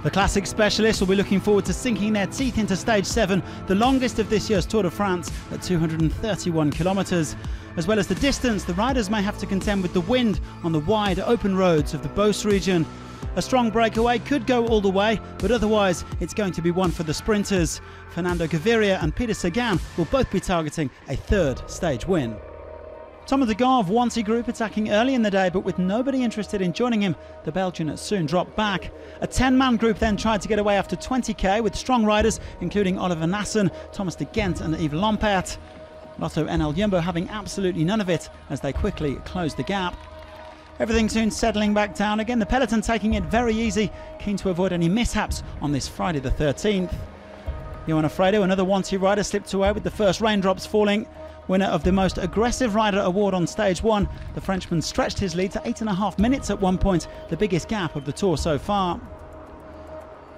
The classic specialists will be looking forward to sinking their teeth into Stage 7, the longest of this year's Tour de France at 231 kilometres. As well as the distance, the riders may have to contend with the wind on the wide open roads of the Beauce region. A strong breakaway could go all the way, but otherwise it's going to be one for the sprinters. Fernando Gaviria and Peter Sagan will both be targeting a third stage win. Thomas de Gauve Wanty Group attacking early in the day, but with nobody interested in joining him, the Belgian soon dropped back. A 10-man group then tried to get away after 20k with strong riders including Oliver Nassen, Thomas de Gent and Yves Lampaert. LottoNL-Jumbo having absolutely none of it as they quickly closed the gap. Everything soon settling back down again, the peloton taking it very easy, keen to avoid any mishaps on this Friday the 13th. Johan Alfredo, another Wanty rider, slipped away with the first raindrops falling. Winner of the Most Aggressive Rider award on Stage 1, the Frenchman stretched his lead to 8.5 minutes at one point, the biggest gap of the Tour so far.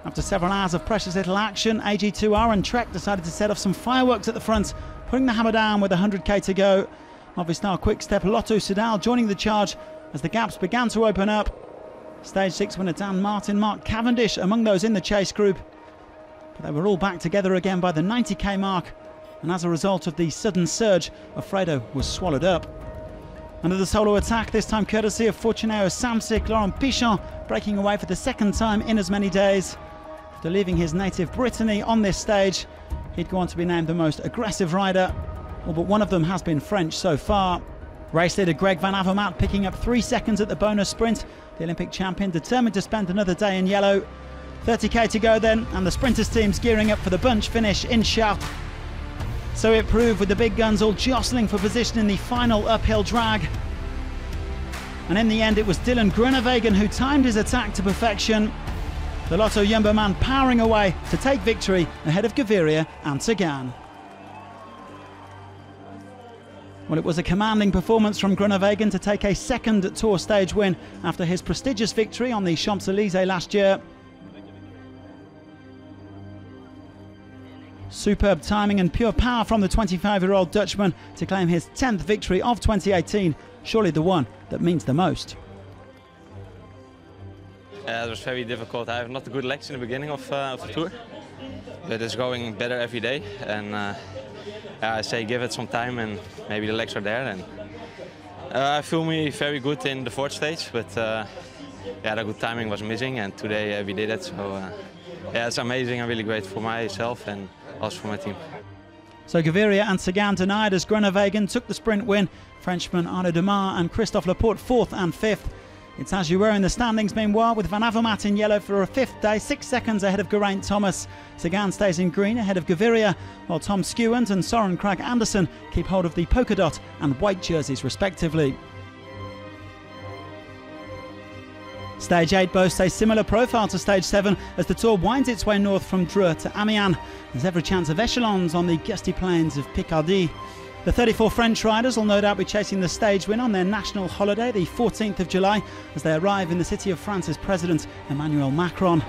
After several hours of precious little action, AG2R and Trek decided to set off some fireworks at the front, putting the hammer down with 100k to go. Movistar Quick-Step Lotto Soudal joining the charge as the gaps began to open up. Stage 6 winner Dan Martin, Mark Cavendish among those in the chase group. But they were all back together again by the 90k mark. And as a result of the sudden surge, Alfredo was swallowed up. Another solo attack, this time courtesy of Fortunato Samsic, Laurent Pichon breaking away for the second time in as many days. After leaving his native Brittany on this stage, he'd go on to be named the most aggressive rider. All but one of them has been French so far. Race leader Greg Van Avermaet picking up 3 seconds at the bonus sprint. The Olympic champion determined to spend another day in yellow. 30k to go then, and the sprinters team's gearing up for the bunch finish in Chartres. So it proved, with the big guns all jostling for position in the final uphill drag. And in the end it was Dylan Groenewegen who timed his attack to perfection. The Lotto Jumbo man powering away to take victory ahead of Gaviria and Sagan. Well, it was a commanding performance from Groenewegen to take a second Tour stage win after his prestigious victory on the Champs-Élysées last year. Superb timing and pure power from the 25-year-old Dutchman to claim his 10th victory of 2018, surely the one that means the most. It was very difficult. I have not good legs in the beginning of the Tour, but it's going better every day. And I say give it some time and maybe the legs are there. And I feel me very good in the fourth stage, but yeah, the good timing was missing, and today we did it. So yeah, it's amazing. I'm really grateful for myself and also for my team. So Gaviria and Sagan denied as Groenewegen took the sprint win. Frenchman Arnaud Demar and Christophe Laporte 4th and 5th. It's as you were in the standings meanwhile, with Van Avermaet in yellow for a 5th day, 6 seconds ahead of Geraint Thomas. Sagan stays in green ahead of Gaviria, while Tom Skewant and Soren Kragh Andersen keep hold of the polka dot and white jerseys respectively. Stage 8 boasts a similar profile to Stage 7 as the Tour winds its way north from Dreux to Amiens. There's every chance of echelons on the gusty plains of Picardy. The 34 French riders will no doubt be chasing the stage win on their national holiday, the 14th of July, as they arrive in the city of France's President Emmanuel Macron.